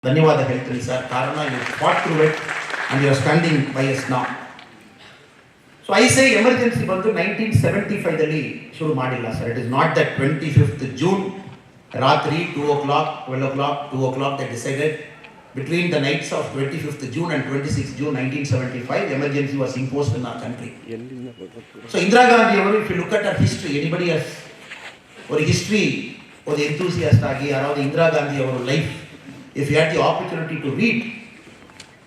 ಧನ್ಯವಾದ ಹೇಳ್ತೀನಿ ಸರ್. ಕಾರಣ you fought through it and you are standing by us now. So I say emergency ಬಂದು 1975ದಲ್ಲಿ ಶುರು ಮಾಡಿಲ್ಲ sir. It is not that 25th June ರಾತ್ರಿ 2 o'clock, 12 o'clock, 2 o'clock they decided. Between the nights of 25th June and 26th June 1975, emergency was imposed in our country. So Indira Gandhi, if you look at her history, anybody has or history or the enthusiast agi around Indira Gandhi our life, if you had the opportunity to read,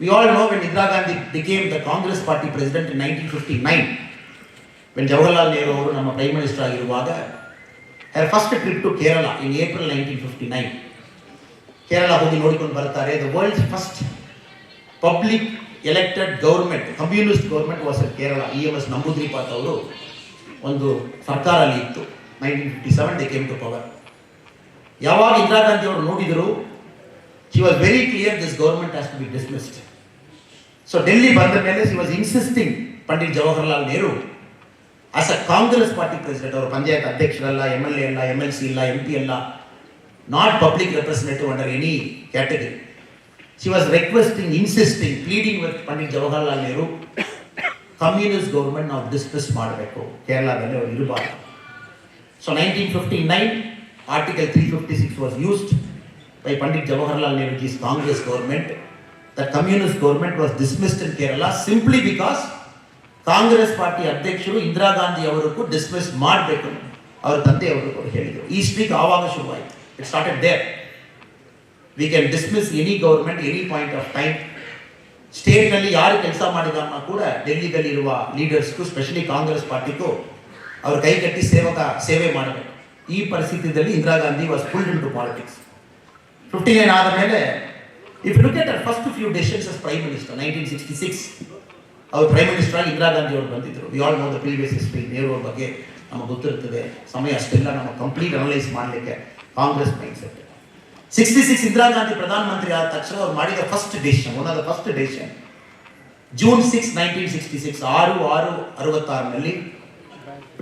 we all know when Indira Gandhi became the Congress party president in 1959, when Jawaharlal Nehru ಅವರು ನಮ್ಮ prime minister ಆಗಿರುವಾಗ, her first trip to Kerala in April 1959. Kerala ಹೋಗಿ ನೋಡಿಕೊಂಡು ಬರ್ತಾರೆ. The world's first public elected government, communist government was in Kerala. EMS Namboodiripad ಅವರು ಒಂದು ಸರ್ಕಾರ ಅಲ್ಲಿ ಇತ್ತು. 1957 ದೇ ಕೇಮ್ ಟು ಪವರ್. ಯಾವಾಗ ಇಂದಿರಾ ಗಾಂಧಿ ಅವರು ನೋಡಿದರು, she was very clear this government has to be dismissed. So Delhi ಬಂದ ಮೇಲೆ she was insisting Pandit Jawaharlal Nehru as a Congress party president, ಅವರು ಪಂಚಾಯತ್ ಅಧ್ಯಕ್ಷರಲ್ಲ, MLA ಅಲ್ಲ, MLC ಇಲ್ಲ, MP ಅಲ್ಲ, not public representative under any category. She was requesting, insisting, pleading with Pandit Jawaharlal Nehru, communist government now dismiss ಮಾಡಬೇಕು, ಕೇರಳದಲ್ಲಿ ಅವರು ಇರಬಾರದು. So 1959 Article 356 was used by Pandit Jawaharlal Nehruji's Congress government. The communist government was dismissed in Kerala simply because Congress party ಅಧ್ಯಕ್ಷರು ಇಂದಿರಾ ಗಾಂಧಿ ಅವರಿಗೂ dismiss ಮಾಡಬೇಕು ಅವರ ತಂದೆ ಅವರು ಹೇಳಿದರು. ಈ ಸ್ಟ್ರೀಕ್ ಆವಾಗ ಶುರುವಾಯಿತು. It started there. We can dismiss any government any point of time. State ನಲ್ಲಿ ಯಾರು ಕೆಲಸ ಮಾಡಿದನ್ನ ಕೂಡ ಡೆಲ್ಲಿದಲ್ಲಿ ಇರುವ ಲೀಡರ್ಸ್ಗೂ, ಸ್ಪೆಷಲಿ ಕಾಂಗ್ರೆಸ್ ಪಾರ್ಟಿಗೂ ಅವರು ಕೈ ಕಟ್ಟಿ ಸೇವೆ ಮಾಡಬೇಕು. ಈ ಪರಿಸ್ಥಿತಿಯಲ್ಲಿ Indira Gandhi was pulled in to politics. 59 ಆದ ಮೇಲೆ if look at first few decisions as prime minister, 1966 ಅವರು ಪ್ರೈಮ್ ಮಿನಿಸ್ಟರ್ ಆಗಿ ಇಂದಿರಾ ಗಾಂಧಿ ಅವರು ಬಂದಿದ್ದರು. We all know the previous history. Nehru ಅವ್ರ ಬಗ್ಗೆ ನಮಗೆ ಗೊತ್ತಿರ್ತದೆ. ಸಮಯ ಅಷ್ಟೆಲ್ಲ ನಮ್ಮ ಕಂಪ್ಲೀಟ್ ಅನಲೈಸ್ ಮಾಡಲಿಕ್ಕೆ ಕಾಂಗ್ರೆಸ್ ಮೈಂಡ್ ಸೆಟ್. 66 ಇಂದಿರಾ ಗಾಂಧಿ ಪ್ರಧಾನಮಂತ್ರಿ ಆದ ತಕ್ಷಣ ಅವ್ರು ಮಾಡಿದ first decision, one of the first decision, June 6, 1966, 6/6/66ನಲ್ಲಿ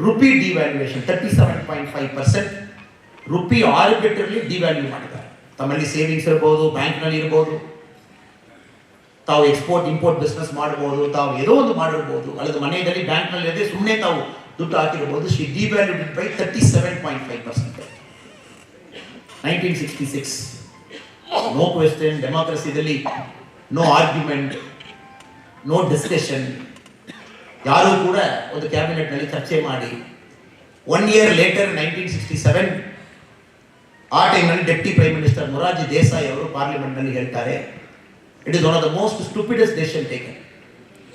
rupee devaluation 37.5%, rupee arbitrarily devalue ಮಾಡಿದ್ದಾರೆ. ತಮ್ಮಲ್ಲಿ ಸೇವಿಂಗ್ಸ್ ಇರ್ಬೋದು, ಬ್ಯಾಂಕ್ನಲ್ಲಿ ಇರ್ಬೋದು, ತಾವು ಎಕ್ಸ್ಪೋರ್ಟ್ ಇಂಪೋರ್ಟ್ ಬಿಸ್ನೆಸ್ ಮಾಡ್ಬೋದು, ತಾವು ಏನೋ ಒಂದು ಮಾಡಿರ್ಬೋದು, ಅಲ್ಲದ ಮನೆಯಲ್ಲಿ ಬ್ಯಾಂಕ್ನಲ್ಲಿ ಇರದೆ ಸುಮ್ಮನೆ ತಾವು ದುಡ್ಡು ಹಾಕಿರ್ಬೋದು. She devalued by 37.5%. 1966, no question, ಡೆಮಾಕ್ರಸಿದಲ್ಲಿ ನೋ ಆರ್ಗ್ಯುಮೆಂಟ್, ನೋ ಡಿಸ್ಕಷನ್, ಯಾರೂ ಕೂಡ ಒಂದು ಕ್ಯಾಬಿನೆಟ್ನಲ್ಲಿ ಚರ್ಚೆ ಮಾಡಿ 1 year later 1967 ಆ ಟೈಮ್ನಲ್ಲಿ deputy prime minister Morarji Desai ಅವರು ಪಾರ್ಲಿಮೆಂಟ್ನಲ್ಲಿ ಹೇಳ್ತಾರೆ, it is one of the most stupidest decision taken.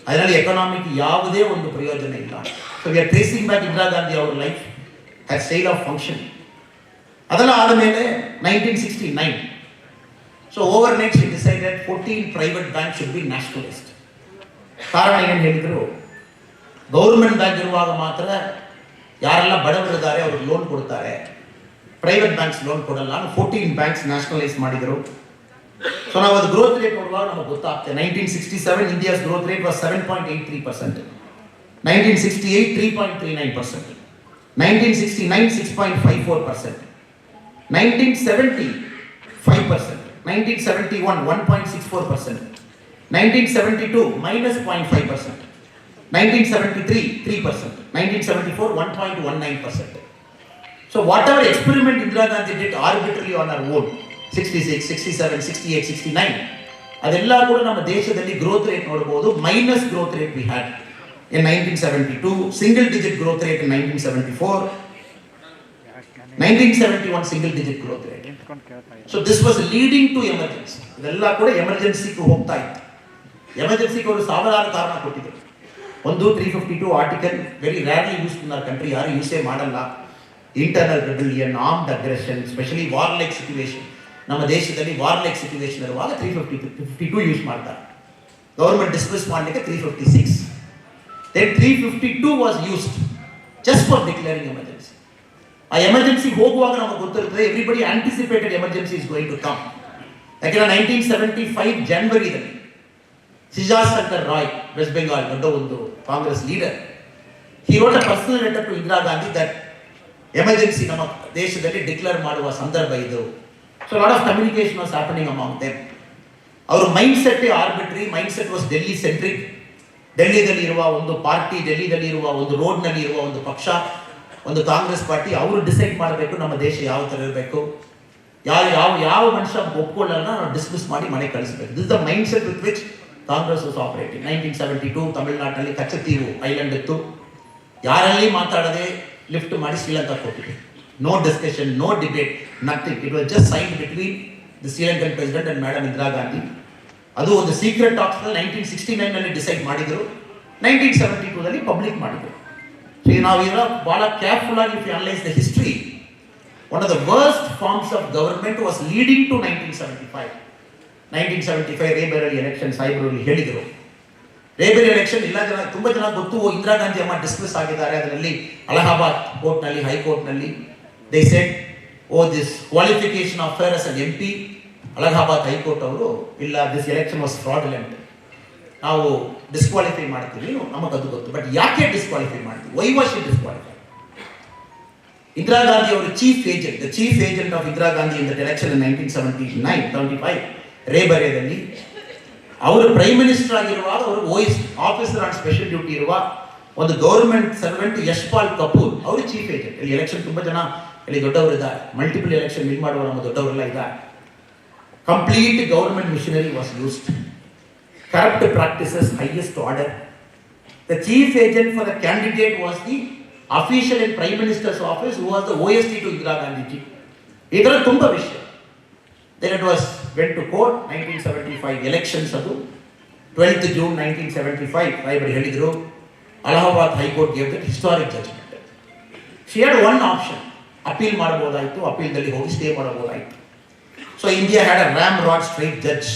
ಅದರಲ್ಲಿ ಎಕನಾಮಿಕ್ ಯಾವುದೇ ಒಂದು ಪ್ರಯೋಜನ ಇಲ್ಲ. So we are tracing back Indira Gandhi ಅವರ life has style of function. ಅದೆಲ್ಲ ಆದಮೇಲೆ 1969, so overnight she decided 14 private bank should be nationalised. ಕಾರಣ ಏನು ಹೇಳಿದರು, ಗೌರ್ಮೆಂಟ್ ಬ್ಯಾಂಕ್ ಇರುವಾಗ ಮಾತ್ರ ಯಾರೆಲ್ಲ ಬಡವರಿದ್ದಾರೆ ಅವ್ರಿಗೆ ಲೋನ್ ಕೊಡ್ತಾರೆ, ಪ್ರೈವೇಟ್ ಬ್ಯಾಂಕ್ಸ್ ಲೋನ್ ಕೊಡಲ್ಲ. 14 ಬ್ಯಾಂಕ್ಸ್ ನ್ಯಾಷನಲೈಸ್ ಮಾಡಿದರು. ಸೊ ನಾವು ಅದು ಗ್ರೋತ್ ರೇಟ್ ನೋಡುವಾಗ ನಮಗೆ ಗೊತ್ತಾಗ್ತದೆ. 1967 India's growth rate was 7.83%, 1968 3.39%, 1969 6.54%, 1970 5%, 1971 1.64%, 1972 -0.5%, 1973 3%, 1974 1.19%. So whatever experiment Indira Gandhi did arbitrarily on her own, 66, 67, 68, 69, ಅದೆಲ್ಲ ಕೂಡ ನಮ್ಮ ದೇಶದಲ್ಲಿ ಗ್ರೋತ್ ರೇಟ್ ನೋಡಬಹುದು. Minus growth rate we had in 1972, single digit growth rate in 1974, 1971 single digit growth rate. So this was leading to emergency. ಇದೆಲ್ಲ ಕೂಡ ಎಮರ್ಜೆನ್ಸಿಗೆ ಹೋಗ್ತಾ ಇತ್ತು. ಎಮರ್ಜೆನ್ಸಿಗೆ ಅವರು ಸಾವಿರಾರು ಕಾರಣ ಕೊಟ್ಟಿದ್ದರು. ಒಂದು 352 article very rarely use in our country, ಯಾರು ಯೂಸೇ ಮಾಡಲ್ಲ. Internal rebellion, armed aggression, specially war like situation. ನಮ್ಮ ದೇಶದಲ್ಲಿ ವಾರ್ ಲೈಕ್ ಸಿಚುವೇಶನ್ ಇರುವಾಗ 352 ಯೂಸ್ ಮಾಡ್ತಾರೆ. ಗೌರ್ಮೆಂಟ್ ಡಿಸ್ಮಿಸ್ ಮಾಡಲಿಕ್ಕೆ 356. Then 352 was used just for declaring emergency. ಆ ಎಮರ್ಜೆನ್ಸಿ ಹೋಗುವಾಗ ನಮಗೆ ಗೊತ್ತಿರ್ತದೆ, everybody anticipated emergency is going to come. ಯಾಕೆಂದ್ರೆ 1975 ಜನವರಿದಲ್ಲಿ ಸಿಜಾಸ್ ಶಂಕರ್ ರಾಯ್, ವೆಸ್ಟ್ ಬೆಂಗಾಲ್ ದೊಡ್ಡ ಒಂದು Congress leader, he wrote a personal letter to Indira Gandhi that emergency ನಮ್ಮ ದೇಶದಲ್ಲಿ ಡಿಕ್ಲೇರ್ ಮಾಡುವ ಸಂದರ್ಭ ಇದು. So lot of communication was happening among them. ಅವರ ಮೈಂಡ್ ಸೆಟ್ಟೇ arbitrary, mind set was Delhi centric. ಡೆಲ್ಲಿದಲ್ಲಿ ಇರುವ ಒಂದು ಪಾರ್ಟಿ, ಡೆಲ್ಲಿದಲ್ಲಿ ಇರುವ ಒಂದು ರೋಡ್ನಲ್ಲಿ ಇರುವ ಒಂದು ಪಕ್ಷ, ಒಂದು ಕಾಂಗ್ರೆಸ್ ಪಾರ್ಟಿ, ಅವರು ಡಿಸೈಡ್ ಮಾಡಬೇಕು ನಮ್ಮ ದೇಶ ಯಾವ ಥರ ಇರಬೇಕು, ಯಾವ ಮನುಷ್ಯ ಒಪ್ಕೊಳ್ಳಲ್ಲ ನಾವು ಡಿಸ್ಮಿಸ್ ಮಾಡಿ ಮನೆ ಕಳಿಸಬೇಕು. This the mind set with which Congress was operating. 1972 ತಮಿಳುನಾಡಿನಲ್ಲಿ ಕಚ್ಚತೀವು ಐಲ್ಯಾಂಡ್ ಇತ್ತು, ಯಾರಲ್ಲಿ ಮಾತಾಡದೆ ಲಿಫ್ಟ್ ಮಾಡಿ ಶ್ರೀಲಂಕಾ ಕೊಟ್ಟಿದೆ. No discussion, no debate, nothing. It was just signed between the Sri Lankan president and madam Indira Gandhi. ಅದು ಒಂದು ಸೀಕ್ರೆಟ್ ಟಾಕ್ಸ್ನಲ್ಲಿ 1969ನಲ್ಲಿ ಡಿಸೈಡ್ ಮಾಡಿದರು, 1972ದಲ್ಲಿ ಪಬ್ಲಿಕ್ ಮಾಡಿದರು. ಸೊ ನಾವು ಇದರ ಭಾಳ ಕೇರ್ಫುಲ್ ಆಗಿ if you analyse the history, one of the worst forms of government was leading to 1975. 1975 Raebareli election ಸಾಹೇಬರಲ್ಲಿ ಹೇಳಿದರು. ರೇಬೆರಳಿ ಎಲೆಕ್ಷನ್ ಇಲ್ಲ ಜನ, ತುಂಬ ಜನ ಗೊತ್ತು, ಇಂದಿರಾ ಗಾಂಧಿ ಅಮ್ಮ ಡಿಸ್ಮಿಸ್ ಆಗಿದ್ದಾರೆ. ಅದರಲ್ಲಿ ಅಲಹಾಬಾದ್ ಕೋರ್ಟ್ನಲ್ಲಿ, ಹೈಕೋರ್ಟ್ನಲ್ಲಿ they said, oh this qualification of fair as an MP. Allahabad high court ಅವರು, ಇಲ್ಲ ದಿಸ್ ಎಲೆಕ್ಷನ್ ವಾಸ್ ಫ್ರಾಡುಲೆಂಟ್, ನಾವು ಡಿಸ್ಕ್ವಾಲಿಫೈ ಮಾಡ್ತೀವಿ, ನಮಗದು ಗೊತ್ತು. ಬಟ್ ಯಾಕೆ ಡಿಸ್ಕ್ವಾಲಿಫೈ ಮಾಡ್ತೀವಿ? Why was she disqualify? Indira Gandhi ಅವರು chief agent, the chief agent of Indira Gandhi in that election in 1975 ರೇಬರೇದಲ್ಲಿ, ಅವರು ಪ್ರೈಮ್ ಮಿನಿಸ್ಟರ್ ಆಗಿರುವಾಗ ಅವರು ಆಫೀಸರ್ ಆನ್ ಸ್ಪೆಷಲ್ ಡ್ಯೂಟಿ ಇರುವ ಒಂದು ಗೌರ್ಮೆಂಟ್ ಸರ್ವೆಂಟ್ ಯಶ್ಪಾಲ್ ಕಪೂರ್ ಅವರು ಚೀಫ್ ಏಜೆಂಟ್. ಇಲ್ಲಿ ಎಲೆಕ್ಷನ್ ತುಂಬ ಜನ ಇಲ್ಲಿ ದೊಡ್ಡವರು ಇದ್ದಾರೆ, ಮಲ್ಟಿಪಲ್ ಎಲೆಕ್ಷನ್ ವಿನ್ ಮಾಡುವ ನಮ್ಮ ದೊಡ್ಡವರೆಲ್ಲ ಇದ್ದಾರೆ. Complete government machinery was used, corrupt practices highest order. The chief agent for the candidate was the official in Prime Minister's office who was the OST to Indira Gandhi ji. ಇದರ ತುಂಬ ವಿಷಯ. Then it was went to court. 1975 elections ಅದು 12th June 1975 Raebareli ಹೇಳಿದರು. Allahabad high court gave that historic judgment. She had one option, appeal ಮಾಡಬಹುದಾಯಿತು, ಅಪೀಲ್ದಲ್ಲಿ ಹೋಗಿ stay ಮಾಡಬಹುದಾಯಿತು. So India had a ram rod straight judge,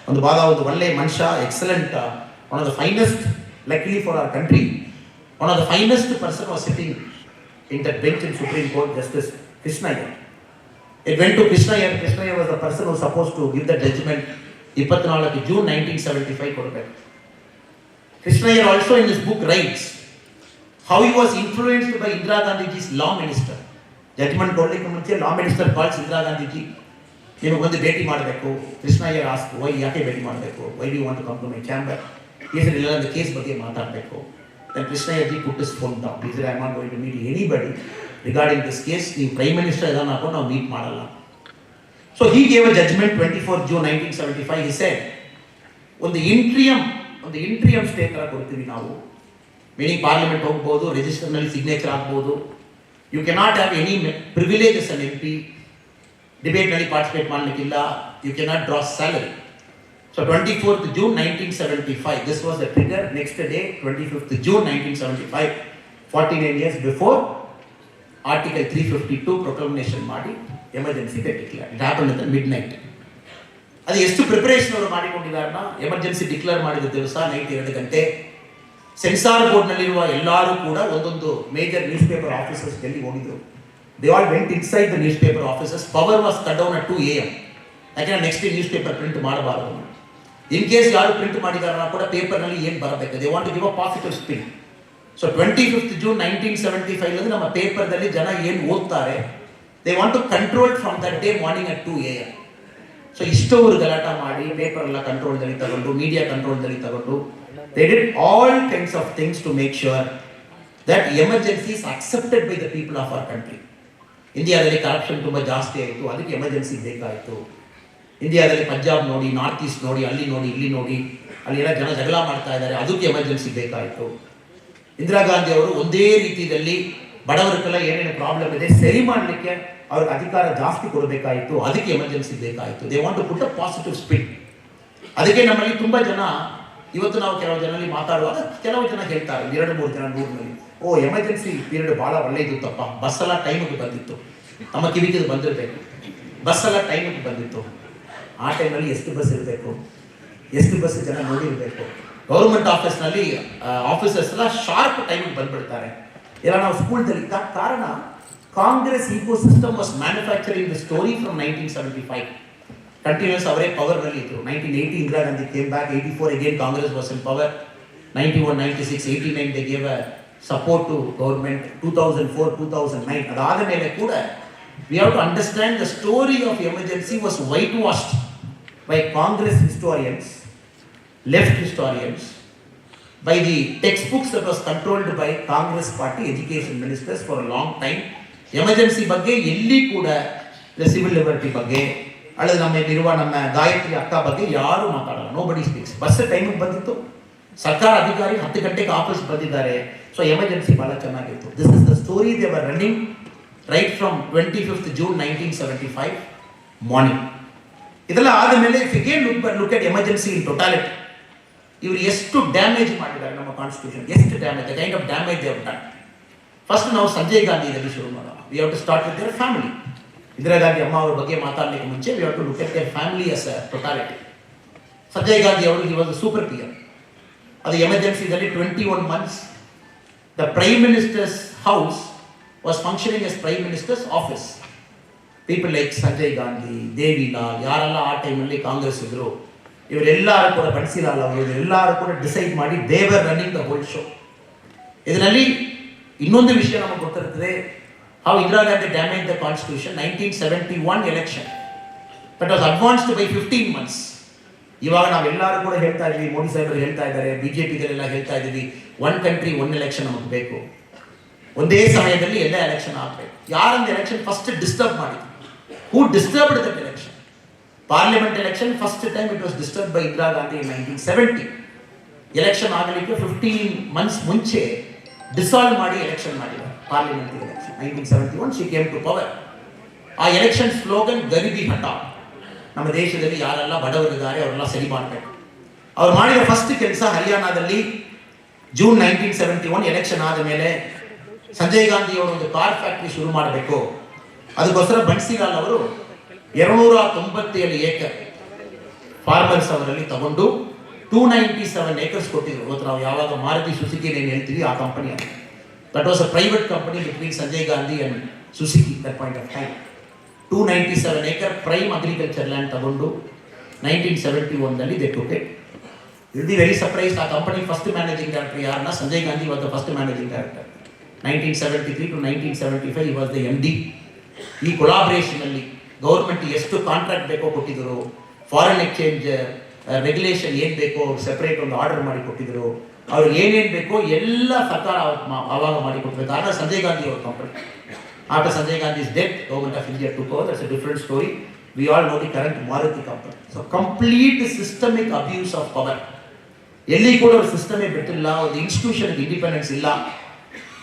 ಒಂದು ಒಳ್ಳೆ ಮನುಷ್ಯ, excellent, one of the finest, luckily for our country, one of the finest person was sitting in that bench in supreme court, justice Krishna Iyer. It went to Krishna Iyer. Krishna Iyer was the person who suppose to give the judgment. 24 June 1975 ಕೊಡಬೇಕು. Krishna Iyer also in this book writes how he was influenced by Indira Gandhiji's law minister. Judgment ಕೊಡಲಿಕ್ಕೆ ಮುಂಚೆ law minister calls Indira Gandhiji, ನೀವು ಒಂದು ಭೇಟಿ ಮಾಡಬೇಕು. ಕೃಷ್ಣಯ್ಯ ask, Y, ಯಾಕೆ ಭೇಟಿ ಮಾಡಬೇಕು? Why do you want to come to my ಚಾಂಬರ್? ಈ ಸರಿ ಇಲ್ಲ, ಒಂದು ಕೇಸ್ ಬಗ್ಗೆ ಮಾತಾಡಬೇಕು. Then ಕೃಷ್ಣಯ್ಯಜಿ put his phone down. ಈ ಸರಿ I am not going to meet anybody regarding this case. ನೀವು ಪ್ರೈಮ್ ಮಿನಿಸ್ಟರ್ ಇದನ್ನು ಹಾಕೊಂಡು ನಾವು ಮೀಟ್ ಮಾಡಲ್ಲ. So he gave a judgment 24 June 1975. He said, ಒಂದು ಇಂಟ್ರಿಯಂ ಸ್ಟೇ ಥರ ಕೊಡ್ತೀವಿ ನಾವು, ಮೀನಿಂಗ್ ಪಾರ್ಲಿಮೆಂಟ್ ಹೋಗ್ಬೋದು, ರಿಜಿಸ್ಟರ್ನಲ್ಲಿ ಸಿಗ್ನೇಚರ್ ಆಗ್ಬೋದು. You cannot have any privileges an MP. ಡಿಬೇಟ್ನಲ್ಲಿ ಪಾರ್ಟಿಸಿಪೇಟ್ ಮಾಡಲಿಕ್ಕಿಲ್ಲ. You cannot draw salary. So 24th June 1975, this was the trigger. Next day 25th June 1975, 49 years before, article 352 proclamation ಮಾಡಿ emergency declare. It happen in the midnight. ಅದು ಎಷ್ಟು preparation ಅವರು ಮಾಡಿಕೊಂಡಿದ್ದಾರನ್ನ, emergency declare ಮಾಡಿದ ದಿವಸ night 2 ಗಂಟೆ sensor ಬೋರ್ಡ್ನಲ್ಲಿರುವ ಎಲ್ಲರೂ ಕೂಡ ಒಂದೊಂದು major news paper officers Delhi ಹೋಗಿದ್ರು. They all went inside the newspaper offices. Power was cut down at 2 AM. ಯಾಕೆಂದ್ರೆ ನೆಕ್ಸ್ಟ್ ನ್ಯೂಸ್ ಪೇಪರ್ ಪ್ರಿಂಟ್ ಮಾಡಬಾರದು. ಇನ್ ಕೇಸ್ ಯಾರು ಪ್ರಿಂಟ್ ಮಾಡಿದಾರ ಕೂಡ ಪೇಪರ್ನಲ್ಲಿ ಏನು ಬರಬೇಕು, they want to give a positive spin. So 25th June 1975 ನಮ್ಮ ಪೇಪರ್ದಲ್ಲಿ ಜನ ಏನು ಓದ್ತಾರೆ, they want to control from that day morning at 2 AM. So ಇಷ್ಟವರು ಗಲಾಟ ಮಾಡಿ ಪೇಪರ್ ಎಲ್ಲ ಕಂಟ್ರೋಲ್ದಲ್ಲಿ ತಗೊಂಡು, ಮೀಡಿಯಾ ಕಂಟ್ರೋಲ್ದಲ್ಲಿ ತಗೊಂಡು, they did all kinds of things to make sure that emergency is accepted by the people of our country. ಇಂಡಿಯಾದಲ್ಲಿ corruption ತುಂಬ ಜಾಸ್ತಿ ಆಯಿತು, ಅದಕ್ಕೆ ಎಮರ್ಜೆನ್ಸಿ ಬೇಕಾಯಿತು. ಇಂಡಿಯಾದಲ್ಲಿ ಪಂಜಾಬ್ ನೋಡಿ, ನಾರ್ತ್ ಈಸ್ಟ್ ನೋಡಿ, ಅಲ್ಲಿ ನೋಡಿ, ಇಲ್ಲಿ ನೋಡಿ, ಅಲ್ಲೆಲ್ಲ ಜನ ಜಗಳ ಮಾಡ್ತಾ ಇದ್ದಾರೆ, ಅದಕ್ಕೆ ಎಮರ್ಜೆನ್ಸಿ ಬೇಕಾಯಿತು. ಇಂದಿರಾ ಗಾಂಧಿ ಅವರು ಒಂದೇ ರೀತಿಯಲ್ಲಿ ಬಡವರಿಗೆಲ್ಲ ಏನೇನು ಪ್ರಾಬ್ಲಮ್ ಇದೆ ಸರಿ ಮಾಡಲಿಕ್ಕೆ ಅವ್ರಿಗೆ ಅಧಿಕಾರ ಜಾಸ್ತಿ ಕೊಡಬೇಕಾಯಿತು, ಅದಕ್ಕೆ ಎಮರ್ಜೆನ್ಸಿ ಬೇಕಾಯಿತು. They want to put a positive spin. ಅದಕ್ಕೆ ನಮ್ಮಲ್ಲಿ ತುಂಬ ಜನ, ಇವತ್ತು ನಾವು ಕೆಲವು ಜನರಲ್ಲಿ ಮಾತಾಡುವಾಗ ಕೆಲವು ಜನ ಹೇಳ್ತಾರೆ, 2-3 ಜನ ನೂರಿನಲ್ಲಿ, ಓ ಎಮರ್ಜೆನ್ಸಿ ಪೀರಿಯಡ್ ಭಾಳ ಒಳ್ಳೆಯದು ತಪ್ಪ, ಬಸ್ಸೆಲ್ಲ ಟೈಮಿಗೆ ಬಂದಿತ್ತು, ನಮ್ಮ ಕಿವಿಗೆ ಬಂದಿರಬೇಕು, ಬಸ್ಸೆಲ್ಲ ಟೈಮಿಗೆ ಬಂದಿತ್ತು. ಆ ಟೈಮಲ್ಲಿ ಎಷ್ಟು ಬಸ್ ಇರಬೇಕು, ಎಷ್ಟು ಬಸ್ ಜನ ನೋಡಿರಬೇಕು. ಗೌರ್ಮೆಂಟ್ ಆಫೀಸ್ನಲ್ಲಿ ಆಫೀಸರ್ಸ್ ಎಲ್ಲ ಶಾರ್ಪ್ ಟೈಮಿಗೆ ಬಂದ್ಬಿಡ್ತಾರೆ. ಎಲ್ಲ ನಾವು ಸ್ಕೂಲ್ದಲ್ಲಿ ಕಾರಣ Congress ecosystem was manufacturing the story from 1975. Continues ಅವರೇ ಪವರ್ನಲ್ಲಿ ಇದ್ರು. 1980 Indira Gandhi came back, 84 again Congress was in power, 91, 96, 89 they gave a support to government, 2004, 2009. ಅದಾದ ಮೇಲೆ ಕೂಡ we have to understand the story of emergency was whitewashed by Congress historians, left historians, by the textbooks that was controlled by Congress party education ministers for a long time. Emergency ಬಗ್ಗೆ ಎಲ್ಲಿ ಕೂಡ civil liberty ಬಗ್ಗೆ ಅಲ್ಲದೆ ನಮ್ಮಲ್ಲಿರುವ ನಮ್ಮ ಗಾಯತ್ರಿ ಅಕ್ಕ ಬಗ್ಗೆ ಯಾರು ಮಾತಾಡಲ್ಲ. Nobody speaks. ಬಸ್ ಟೈಮಿಗೆ ಬಂದಿತ್ತು, ಸರ್ಕಾರ ಅಧಿಕಾರಿ 10 ಗಂಟೆಗೆ ಆಫೀಸ್ ಬಂದಿದ್ದಾರೆ. ಸೊ ಎಮರ್ಜೆನ್ಸಿ ಬಹಳ ಚೆನ್ನಾಗಿತ್ತು. This is the story they were running right from 25th June 1975 morning. ಇದೆಲ್ಲ ಆದಮೇಲೆ if again look at emergency in totality, ಇವರು ಎಷ್ಟು ಡ್ಯಾಮೇಜ್ ಮಾಡಿದ್ದಾರೆ ನಮ್ಮ ಕಾನ್ಸ್ಟಿಟ್ಯೂಷನ್, ಎಷ್ಟು damage, the kind of damage they have done. First ನಾವು ಸಂಜಯ್ ಗಾಂಧಿಯಲ್ಲಿ ಶುರು ಮಾಡೋಣ. We have to start with their family. Indira Gandhi ಅಮ್ಮ ಅವ್ರ ಬಗ್ಗೆ ಮಾತಾಡಲಿಕ್ಕೆ ಮುಂಚೆ we have to look at their family as a totality. Sanjay Gandhi ಅವರು he was a super PM. ಅದು ಎಮರ್ಜೆನ್ಸಿದಲ್ಲಿ 21 months the prime minister's house was functioning as prime minister's office. People like Sanjay Gandhi, Devilal, ಯಾರೆಲ್ಲ ಆ ಟೈಮಲ್ಲಿ ಕಾಂಗ್ರೆಸ್ ಇದ್ರು, ಇವರೆಲ್ಲರೂ ಕೂಡ ಬನ್ಸಿಲಾಲ್ ಅವರು, ಇವರೆಲ್ಲರೂ ಕೂಡ ಡಿಸೈಡ್ ಮಾಡಿ they were running the whole show. ಇದರಲ್ಲಿ ಇನ್ನೊಂದು ವಿಷಯ ನಮಗೆ ಗೊತ್ತಿರ್ತದೆ, how Indira Gandhi damage the constitution. 1971 election but was advanced by 15 months. ಇವಾಗ ನಾವೆಲ್ಲರೂ ಕೂಡ ಹೇಳ್ತಾ ಇದ್ವಿ, ಮೋದಿ ಸಾಹೇಬರು ಹೇಳ್ತಾ ಇದ್ದಾರೆ, ಬಿಜೆಪಿಗಳೆಲ್ಲ ಹೇಳ್ತಾ ಇದ್ದೀವಿ, 1 country 1 election ನಮಗೆ ಬೇಕು, ಒಂದೇ ಸಮಯದಲ್ಲಿ ಎಲ್ಲ ಎಲೆಕ್ಷನ್ ಆಗಬೇಕು. ಯಾರೊಂದು ಎಲೆಕ್ಷನ್ ಫಸ್ಟ್ ಡಿಸ್ಟರ್ಬ್ ಮಾಡಿದ್ರು? Who disturbed that election? Parliament election first time it was disturb by Indira Gandhi in 1970. Election ಆಗಲಿಕ್ಕೆ 15 months ಮುಂಚೆ ಡಿಸಾಲ್ವ್ ಮಾಡಿ ಎಲೆಕ್ಷನ್ ಮಾಡಿದ್ದಾರೆ, parliament election. 1971 she came to power. ಆ ಎಲೆಕ್ಷನ್ ಸ್ಲೋಗನ್ ಗರೀಬಿ ಹಠಾವ್. ನಮ್ಮ ದೇಶದಲ್ಲಿ ಯಾರೆಲ್ಲ ಬಡವರಿದ್ದಾರೆ ಅವರೆಲ್ಲ ಸರಿ ಮಾಡಬೇಕು. ಅವ್ರು ಮಾಡಿದ ಫಸ್ಟ್ ಕೆಲಸ ಹರಿಯಾಣದಲ್ಲಿ ಜೂನ್ 1971 ಎಲೆಕ್ಷನ್ ಆದ ಮೇಲೆ ಸಂಜಯ್ ಗಾಂಧಿ ಅವರು ಒಂದು ಕಾರ್ ಫ್ಯಾಕ್ಟ್ರಿ ಶುರು ಮಾಡಬೇಕು. ಅದಕ್ಕೋಸ್ಕರ ಬನ್ಸಿಲಾಲ್ ಅವರು 297 acre ಫಾರ್ಮರ್ಸ್ ಅವರಲ್ಲಿ ತಗೊಂಡು 297 acres ಕೊಟ್ಟಿದ್ರು. ಇವತ್ತು ನಾವು ಯಾವಾಗ ಮಾರುತಿ ಸುಜುಕಿ ಏನು ಹೇಳ್ತೀವಿ ಆ ಕಂಪನಿ ಅದು. That was a private company between Sanjay Gandhi and Suzuki that point of time. 297 acre prime agriculture land ತಗೊಂಡು 1971ದಲ್ಲಿ they took it. Will be very surprise, ಆ ಕಂಪನಿ ಫಸ್ಟ್ ಮ್ಯಾನೇಜಿಂಗ್ ಡೈರೆಕ್ಟರ್ ಯಾರನ್ನ? Sanjay Gandhi was the first managing director. 1973 to 1975 he was the MD. ಈ collaboration ಅಲ್ಲಿ government ಎಷ್ಟು contract ಬೇಕೋ ಕೊಟ್ಟಿದ್ರು, foreign exchange regulation ಏನು ಬೇಕೋ ಸೆಪರೇಟ್ ಒಂದು ಆರ್ಡರ್ ಮಾಡಿ ಕೊಟ್ಟಿದ್ರು, ಅವ್ರಿಗೆ ಏನೇನು ಬೇಕೋ ಎಲ್ಲ ಸರ್ಕಾರ ಆವಾಗ ಮಾಡಿ ಕೊಟ್ಟಿದ್ರು. ಕಾರಣ ಸಂಜಯ್ ಗಾಂಧಿ ಅವ್ರ company. After Sanjay Gandhi's death, Government of India took over. That's a different story. We all know the current Maruti company. So complete systemic abuse of power. ಎಲ್ಲಿ ಕೂಡ ಒಂದು ಸಿಸ್ಟಮೇ ಬಿಟ್ಟಿಲ್ಲ, ಒಂದು ಇನ್ಸ್ಟಿಟ್ಯೂಷನ್ ಇಂಡಿಪೆಂಡೆನ್ಸ್ ಇಲ್ಲ.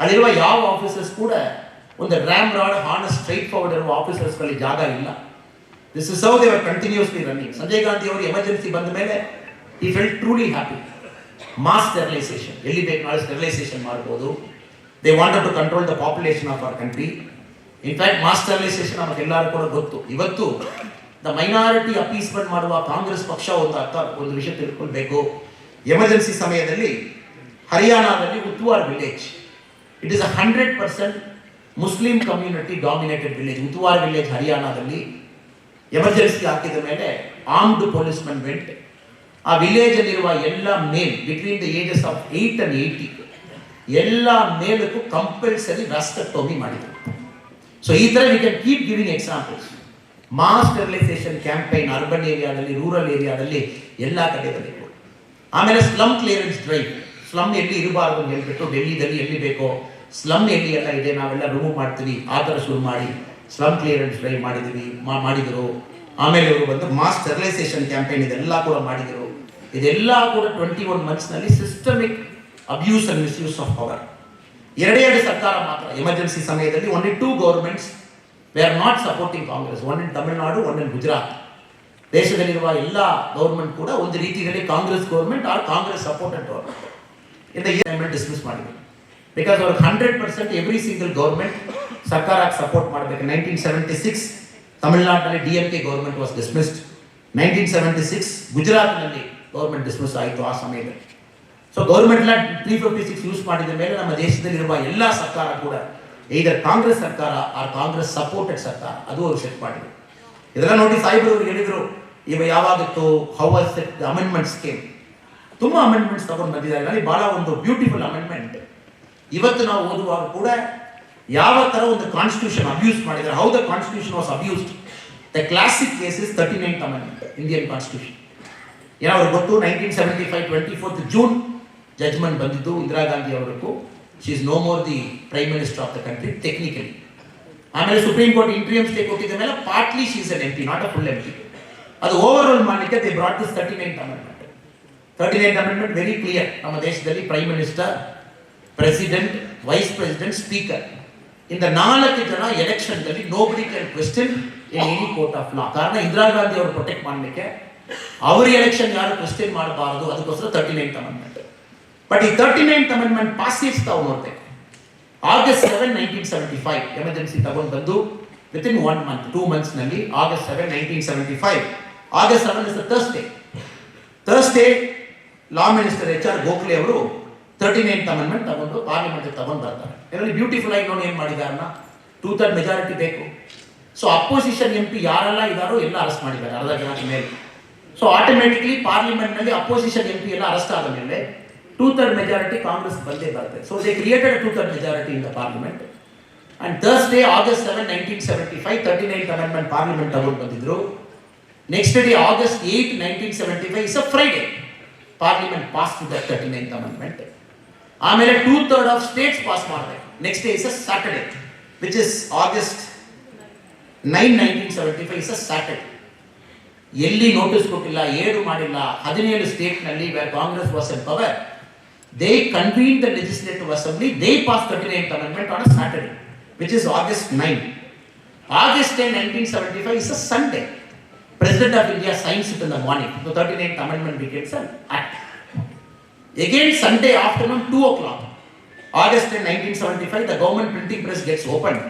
ಅಲ್ಲಿರುವ ಯಾವ ಆಫೀಸರ್ಸ್ ಕೂಡ ಒಂದು ram rod horn straight forward ಇರುವ ಆಫೀಸರ್ಸ್ಗಳಲ್ಲಿ ಜಾಗ ಇಲ್ಲ. This is how they were continuously running. Sanjay Gandhi ಅವರು ಎಮರ್ಜೆನ್ಸಿ ಬಂದ ಮೇಲೆ ಈ felt truly happy. Mass sterilisation, ಎಲ್ಲಿ ಬೇಕು ನಾಳೆ ಸ್ಟೆರಿಲೈಸೇಷನ್ ಮಾಡ್ಬೋದು. They wanted to control the population of our country. In fact mass sterilisation ನಮಗೆಲ್ಲರೂ ಕೂಡ ಗೊತ್ತು. ಇವತ್ತು ದ ಮೈನಾರಿಟಿ ಅಪೀಸ್ಮೆಂಟ್ ಮಾಡುವ ಕಾಂಗ್ರೆಸ್ ಪಕ್ಷ ಒಂದು ವಿಷಯ ತಿಳ್ಕೊಳ್ಬೇಕು. ಎಮರ್ಜೆನ್ಸಿ ಸಮಯದಲ್ಲಿ ಹರಿಯಾಣದಲ್ಲಿ Uttawar village, it is 100% Muslim community dominated village. Uttawar village ಹರಿಯಾಣದಲ್ಲಿ ಎಮರ್ಜೆನ್ಸಿ ಹಾಕಿದ ಮೇಲೆ ಆರ್ಮ್ಡ್ ಪೊಲೀಸ್ಮನ್ ವೆಂಟ್. ಆ ವಿಲೇಜ್ ಅಲ್ಲಿರುವ ಎಲ್ಲ male between the ages of 8 and 80 ಎಲ್ಲ ಮೇಲಕ್ಕೂ ಕಂಪಲ್ಸರಿ ವ್ಯಾಸ್ಟೆಕ್ಟೋಮಿ ಮಾಡಿದರು. ಸೊ ಈ ಥರ we can keep giving examples. Mass sterilisation campaign urban ಏರಿಯಾದಲ್ಲಿ, ರೂರಲ್ ಏರಿಯಾದಲ್ಲಿ ಎಲ್ಲ ಕಡೆಯಲ್ಲಿ. ಆಮೇಲೆ ಸ್ಲಮ್ ಕ್ಲಿಯರೆನ್ಸ್ ಡ್ರೈವ್, ಸ್ಲಮ್ ಎಲ್ಲಿ ಇರಬಾರ್ದು ಅಂತ ಹೇಳ್ಬಿಟ್ಟು ಡೆಲ್ಲಿದಲ್ಲಿ ಎಲ್ಲಿ ಬೇಕೋ ಸ್ಲಮ್ ಎಲ್ಲಿ ಎಲ್ಲ ಇದೆ ನಾವೆಲ್ಲ ರಿಮೂವ್ ಮಾಡ್ತೀವಿ ಆ ಥರ ಶುರು ಮಾಡಿ ಸ್ಲಮ್ ಕ್ಲಿಯರೆನ್ಸ್ ಡ್ರೈವ್ ಮಾಡಿದರು. ಆಮೇಲೆ ಅವರು ಬಂದು ಮಾಸ್ ಸ್ಟೆರಿಲೈಸೇಷನ್ ಕ್ಯಾಂಪೈನ್ ಇದೆಲ್ಲ ಕೂಡ ಮಾಡಿದರು. ಇದೆಲ್ಲ ಕೂಡ 21 monthsನಲ್ಲಿ systemic abuse and misuse of power. ಎರಡೇ ಸರ್ಕಾರ ಮಾತ್ರ ಎಮರ್ಜೆನ್ಸಿ ಸಮಯದಲ್ಲಿ. only 2 governments were not supporting Congress, one in Tamil Nadu, one in Gujarat. ದೇಶದಲ್ಲಿರುವ ಎಲ್ಲ ಗೌರ್ಮೆಂಟ್ ಕೂಡ ಒಂದು ರೀತಿಯಲ್ಲಿ Congress government or Congress supported government ಇಂದ ಡಿಸ್ಮಿಸ್ ಮಾಡಿದ್ರು. ಬಿಕಾಸ್ ಅವ್ರಿಗೆ 100% ಎವ್ರಿ ಸಿಂಗಲ್ ಗೌರ್ಮೆಂಟ್ ಸರ್ಕಾರಕ್ಕೆ ಸಪೋರ್ಟ್ ಮಾಡಬೇಕು. 1976 ತಮಿಳುನಾಡಿನಲ್ಲಿ DMK ಗೌರ್ಮೆಂಟ್ ವಾಸ್ ಡಿಸ್ಮಿಸ್ಡ್. 1976 ಗುಜರಾತ್ನಲ್ಲಿ ಗೌರ್ಮೆಂಟ್ ಡಿಸ್ಮಿಸ್ ಆಯಿತು ಆ ಸಮಯದಲ್ಲಿ. ಸೊ ಗೌರ್ಮೆಂಟ್ನ 356 ಯೂಸ್ ಮಾಡಿದ ಮೇಲೆ ನಮ್ಮ ದೇಶದಲ್ಲಿರುವ ಎಲ್ಲ ಸರ್ಕಾರ ಕೂಡ ಇದರ ಕಾಂಗ್ರೆಸ್ ಸರ್ಕಾರ ಆರ್ ಕಾಂಗ್ರೆಸ್ ಸಪೋರ್ಟೆಡ್ ಸರ್ಕಾರ, ಅದು ಅವರು ಸೆಟ್ ಮಾಡಿದ್ರು. ಇದೆಲ್ಲ ನೋಡಿ ಸಾಹೇಬರು ಅವರು ಹೇಳಿದರು, ಇವ ಯಾವಾಗಿತ್ತು, how was it amendments came. ತುಂಬ ಅಮೆಂಡ್ಮೆಂಟ್ಸ್ ತಗೊಂಡು ಬಂದಿದ್ದಾರೆ. ಅಲ್ಲಿ ಬಹಳ ಒಂದು ಬ್ಯೂಟಿಫುಲ್ ಅಮೆಂಡ್ಮೆಂಟ್ ಇವತ್ತು ನಾವು ಓದುವಾಗ ಕೂಡ ಯಾವ ಥರ ಒಂದು ಕಾನ್ಸ್ಟಿಟ್ಯೂಷನ್ ಅಬ್ಯೂಸ್ ಮಾಡಿದ್ದಾರೆ, how the constitution was abused. The classic case is 39th amendment Indian constitution. ಏನಾದ್ರು ಗೊತ್ತು, 1975 24th June ಜಡ್ಜ್ಮೆಂಟ್ ಬಂದಿದ್ದು ಇಂದಿರಾ ಗಾಂಧಿ ಅವರಿಗೂ. She is no more the prime minister of the country technically. ಆಮೇಲೆ ಸುಪ್ರೀಂ ಕೋರ್ಟ್ ಇಂಟ್ರಿಯಮ್ ಸ್ಟೇ ಕೊಟ್ಟಿದ್ದ ಮೇಲೆ partly she is an MP, not a full MP. ಅದು over all ಮಾಡಲಿಕ್ಕೆ they brought this 39th amendment. 39th amendment very clear. ನಮ್ಮ ದೇಶದಲ್ಲಿ prime minister, president, vice president, speaker ಇಂದ 4 ಜನ ಎಲೆಕ್ಷನ್ದಲ್ಲಿ nobody can question in any court of law. ಕಾರಣ ಇಂದಿರಾ ಗಾಂಧಿ ಅವರು protect ಮಾಡಲಿಕ್ಕೆ ಅವ್ರ ಎಲೆಕ್ಷನ್ ಯಾರು ಕ್ವೆಶ್ಚನ್ ಮಾಡಬಾರದು, ಅದಕ್ಕೋಸ್ಕರ 39th ಅಮೆಂಡ್ಮೆಂಟ್. ಬಟ್ ಈ 39th ಅಮೆಂಡ್ಮೆಂಟ್ ಪಾಸೇಜ್ ತಾವು ನೋಡ್ತೇವೆ. August 7, 1975 ಎಮರ್ಜೆನ್ಸಿ ತಗೊಂಡು ಬಂದು ವಿತಿನ್ 1 month 2 months ನಲ್ಲಿ August 7, 1975. August 7 is a Thursday. Law minister HR Gokhale ಅವರು 39th ಅಮೆಂಡ್ಮೆಂಟ್ ತಗೊಂಡು ಪಾರ್ಲಿಮೆಂಟ್ ತಗೊಂಡು ಬರ್ತಾರೆ. ಇದರಲ್ಲಿ ಬ್ಯೂಟಿಫುಲ್ ಆಗಿ ನೋಡಿ ಏನು ಮಾಡಿದಾರನ್ನ, 2/3 ಮೆಜಾರಿಟಿ ಬೇಕು. ಸೊ ಅಪೋಸಿಷನ್ MP ಯಾರೆಲ್ಲ ಇದಾರೋ ಎಲ್ಲ ಅರೆಸ್ಟ್ ಮಾಡಿದ್ದಾರೆ, ಅರ್ಧ ಜನಕ್ಕೆ ಮೇಲೆ. ಸೊ ಆಟೋಮೆಟಿಕ್ಲಿ ಪಾರ್ಲಿಮೆಂಟ್ ನಲ್ಲಿ ಅಪೋಸಿಷನ್ MP ಎಲ್ಲ ಅರೆಸ್ಟ್ ಆದ ಮೇಲೆ 2/3 ಮೆಜಾರಿಟಿ ಕಾಂಗ್ರೆಸ್ ಬಂದೇ ಬರುತ್ತೆ. So they created 2/3 majority in the parliament. And Thursday August 7, 1975 39th amendment parliament ತಗೊಂಡು ಬಂದಿದ್ರು. Next day August 8, 1975 is a Friday. Parliament pass to the 39th amendment. ಆಮೇಲೆ 2/3 of States pass ಮಾಡಬೇಕು. Next day is a Saturday which is August 9, 1975 is a Saturday. ಎಲ್ಲಿ notice ಕೊಟ್ಟಿಲ್ಲ, ಏನು ಮಾಡಿಲ್ಲ. 17 state ನಲ್ಲಿ where Congress was in power, they convene the legislative assembly, they pass 39th amendment on a Saturday which is August 9. August 10, 1975 is a Sunday. President of India signs it in the morning. So 39th amendment becomes an act. Again Sunday afternoon 2 o'clock. August 10, 1975 the government printing press gets opened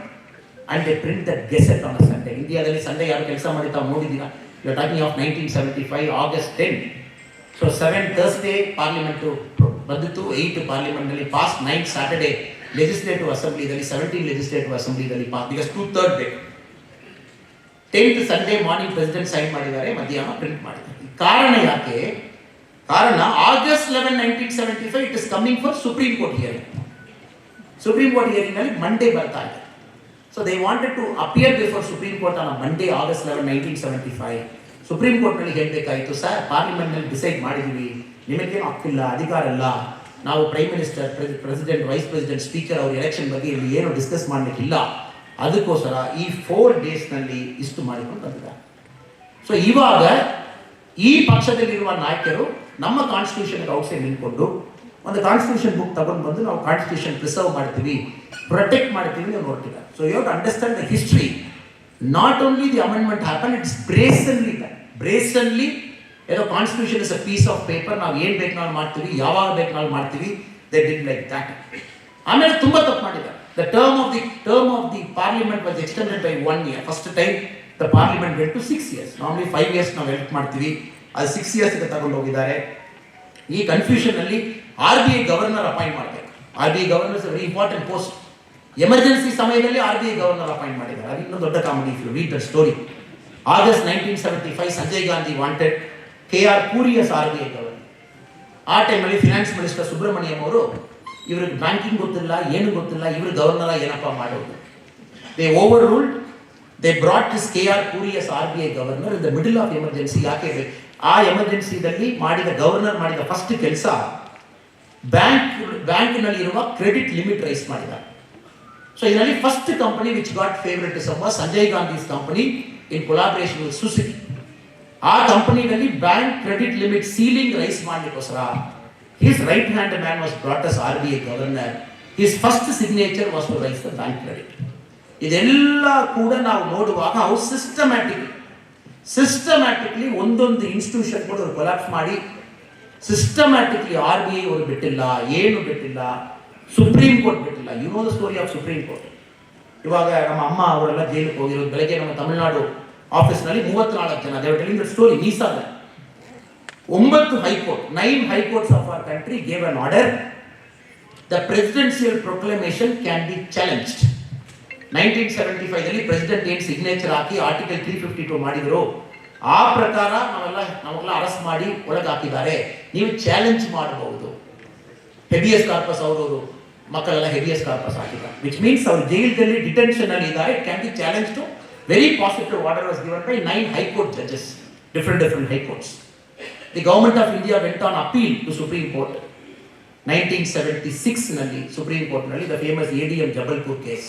and they print the gazette on a Sunday. Indiaದಲ್ಲಿ Sunday ಯಾರು ಕೆಲಸ ಮಾಡಿರ್ತಾವೆ ನೋಡಿದ್ದೀರಾ? You are talking of 1975 August 10. So 7 Thursday parliament ಬಂದಿತ್ತು, 8 parliament ನಲ್ಲಿ pass, 9 Saturday legislative ಅಸೆಂಬ್ಲಿದಲ್ಲಿ 17 legislative ಅಸೆಂಬ್ಲಿದಲ್ಲಿ pass. Because 2/3 ಬೇಕು. 10th Sunday morning president sign ಮಾಡಿದ್ದಾರೆ, ಮಧ್ಯಾಹ್ನ ಪ್ರಿಂಟ್ ಮಾಡಿದ್ದಾರೆ. ಕಾರಣ ಯಾಕೆ? ಕಾರಣ August 11, 1975 it is coming for supreme court hearing. Supreme court hearing ನಲ್ಲಿ ಮಂಡೇ ಬರ್ತಾ ಇದೆ. So they wanted to appear before supreme court on Monday August 11, 1975. Supreme court ನಲ್ಲಿ ಹೇಳಬೇಕಾಯಿತು, ಸರ್ ಪಾರ್ಲಿಮೆಂಟ್ ನಲ್ಲಿ ಡಿಸೈಡ್ ಮಾಡಿದೀವಿ, ನಿಮಗೇನು ಹಕ್ಕಿಲ್ಲ, ಅಧಿಕಾರ ಇಲ್ಲ, ನಾವು prime minister, president, vice president, speaker ಅವ್ರ ಎಲೆಕ್ಷನ್ ಬಗ್ಗೆ ಇಲ್ಲಿ ಏನು ಡಿಸ್ಕಸ್ ಮಾಡಲಿಕ್ಕಿಲ್ಲ, ಅದಕ್ಕೋಸ್ಕರ ಈ 4 days ನಲ್ಲಿ ಇಷ್ಟು ಮಾಡಿಕೊಂಡು ಬಂದಿದ್ದಾರೆ. ಸೊ ಇವಾಗ ಈ ಪಕ್ಷದಲ್ಲಿರುವ ನಾಯಕರು ನಮ್ಮ ಕಾನ್ಸ್ಟಿಟ್ಯೂಷನ್ ಔಟ್ಸೈಡ್ ನಿಂತ್ಕೊಂಡು ಒಂದು ಕಾನ್ಸ್ಟಿಟ್ಯೂಷನ್ ಬುಕ್ ತಗೊಂಡು ಬಂದು ನಾವು ಕಾನ್ಸ್ಟಿಟ್ಯೂಷನ್ ಪ್ರಿಸರ್ವ್ ಮಾಡ್ತೀವಿ, ಪ್ರೊಟೆಕ್ಟ್ ಮಾಡ್ತೀವಿ ಅಂತ ನೋಡ್ತಿದ್ದಾರೆ. So you have to understand the history. Not only the amendment happen, it's brazenly ಏನೋ constitution is a piece of paper, ನಾವು ಏನು ಬೇಕು ನಾವು ಮಾಡ್ತೀವಿ, ಯಾವಾಗ ಬೇಕು ನಾವು ಮಾಡ್ತೀವಿ, ದೇ ಡಿಡ್ ಲೈಕ್ ದ್ಯಾಟ್. ಆಮೇಲೆ ತುಂಬ ತಪ್ಪು ಮಾಡಿದ್ದಾರೆ. The term of the parliament was extended by 1 year. First time the parliament went to 6 years. Normally 5 years ನಾವು ಎಲೆಕ್ಟ್ ಮಾಡ್ತೀವಿ, ಅದು 6 years ತಗೊಂಡು ಹೋಗಿದ್ದಾರೆ. ಈ ಕನ್ಫ್ಯೂಷನ್ ಅಲ್ಲಿ RBI ಗವರ್ನರ್ ಅಪಾಯಿಂಟ್ ಮಾಡಬೇಕು. RBI governor is very important post. Emergency ಸಮಯದಲ್ಲಿ RBI governor appoint ಮಾಡಿದ್ದಾರೆ. ಅದು ಇನ್ನೊಂದು ದೊಡ್ಡ comedy. If you read the story, August 1975 Sanjay Gandhi wanted KR Puri as RBI governor. ಆ ಟೈಮಲ್ಲಿ ಫಿನಾನ್ಸ್ ಮಿನಿಸ್ಟರ್ ಸುಬ್ರಹ್ಮಣ್ಯಂ ಅವರು ಇವ್ರಿಗೆ ಬ್ಯಾಂಕಿಂಗ್ ಗೊತ್ತಿಲ್ಲ, ಏನು ಗೊತ್ತಿಲ್ಲ, ಇವರು ಗವರ್ನರ್ ಏನಪ್ಪ ಮಾಡೋದು. They overruled, they brought this KR Puri as RBI governor in the middle of emergency. ಯಾಕೆ? ಆ ಎಮರ್ಜೆನ್ಸಿದಲ್ಲಿ ಗವರ್ನರ್ ಮಾಡಿದ ಫಸ್ಟ್ ಕೆಲಸ ಬ್ಯಾಂಕ್ನಲ್ಲಿ ಇರುವ ಕ್ರೆಡಿಟ್ ಲಿಮಿಟ್ ರೈಸ್ ಮಾಡಿದ್ದಾರೆ. ಸೊ ಇದರಲ್ಲಿ first company which got favouritism was Sanjay Gandhi's company in collaboration with Suzuki. ಆ ಕಂಪನಿಯಲ್ಲಿ bank credit limit ceiling raise ಮಾಡಲಿಕ್ಕೋಸ್ಕರ his right hand man was brought as RBI governor. His first signature was to raise the bank credit. ಇದೆಲ್ಲ ಕೂಡ ನಾವು ನೋಡುವಾಗ ನಾವು systematically ಒಂದೊಂದು institution ಕೂಡ ಕೊಲಾಪ್ಸ್ ಮಾಡಿ ಸಿಸ್ಟಮ್ಯಾಟಿಕ್ಲಿ RBI ಅವರು ಬಿಟ್ಟಿಲ್ಲ, ಏನು ಬಿಟ್ಟಿಲ್ಲ, ಸುಪ್ರೀಂ ಕೋರ್ಟ್ ಬಿಟ್ಟಿಲ್ಲ. You know the story of supreme court. ಇವಾಗ ನಮ್ಮ ಅಮ್ಮ ಅವರೆಲ್ಲ ಜೈಲಿಗೆ ಹೋಗಿರೋದು. ಬೆಳಗ್ಗೆ ನಮ್ಮ ತಮಿಳುನಾಡು ಆಫೀಸ್ನಲ್ಲಿ 34 ಜನ, they were telling the story. ಮೀಸಾದ 9 high court, 9 high-courts of our country gave an order. The presidential proclamation can be challenged. 1975 president ಏನು ಸಿಗ್ನೇಚರ್ ಹಾಕಿ ಆರ್ಟಿಕಲ್ 352 ಮಾಡಿದ್ರು, ಆ ಪ್ರಕಾರ ನಾವೆಲ್ಲ ಅರೆಸ್ಟ್ ಮಾಡಿ ಒಳಗೆ ಹಾಕಿದ್ದಾರೆ, ನೀವು ಚಾಲೆಂಜ್ ಮಾಡಬಹುದು. ಹೆಬಿಯಸ್ ಕಾರ್ಪಸ್ ಅವರು ಮಕ್ಕಳೆಲ್ಲ ಹೆಬಿಯಸ್ ಕಾರ್ಪಸ್ ಹಾಕಿದ್ದಾರೆ, ವಿಚ್ ಮೀನ್ಸ್ ಅವರು ಜೈಲಲ್ಲಿ ಡಿಟೆನ್ಷನ್ ಅಲ್ಲಿ ಇದ್ದಾರೆ. It can be challenge to Very positive order was given by 9 High Court judges, different High Courts. The government of India went on appeal to Supreme Court. 1976 ನಲ್ಲಿ supreme court ನಲ್ಲಿ the famous ADM Jabalpur case.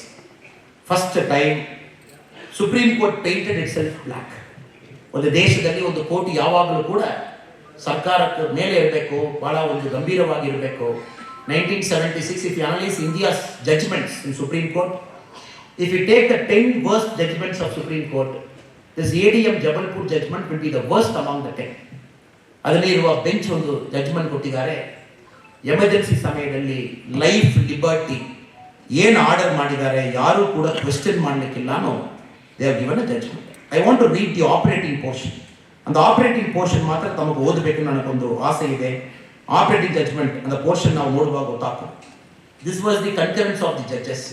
First time supreme court painted itself black. ಒಂದು ದೇಶದಲ್ಲಿ ಒಂದು court ಯಾವಾಗಲೂ ಕೂಡ ಸರ್ಕಾರಕ್ಕೆ ಮೇಲೆ ಇರಬೇಕು, ಬಹಳ ಒಂದು ಗಂಭೀರವಾಗಿರಬೇಕು. 1976, if you analyze India's judgments in Supreme Court, if you take the 10 worst judgments of Supreme Court, this ADM Jabalpur judgment will be the worst among the 10. ಅದರಲ್ಲಿ ಇರುವ ಬೆಂಚ್ ಒಂದು ಜಡ್ಜ್ಮೆಂಟ್ ಕೊಟ್ಟಿದ್ದಾರೆ. ಎಮರ್ಜೆನ್ಸಿ ಸಮಯದಲ್ಲಿ ಲೈಫ್ ಲಿಬರ್ಟಿ ಏನು order ಮಾಡಿದ್ದಾರೆ ಯಾರು ಕೂಡ question ಮಾಡಲಿಕ್ಕಿಲ್ಲ ಅನ್ನೋ they have given a judgment. I want to read the operating portion. அந்த ಆಪರೇಟಿಂಗ್ ಪೋರ್ಷನ್ ಮಾತ್ರ ತಮಗೆ ಓದಬೇಕು ನನಗೊಂದು ಆಸೆ ಇದೆ. ಆಪರೇಟಿಂಗ್ ಜಡ್ಜ್ಮೆಂಟ್ அந்த ಪೋರ್ಷನ್ ನಾವು ನೋಡುವಾಗ ಗೊತ್ತಾಗ್ತದೆ. This was the concurrence of the judges.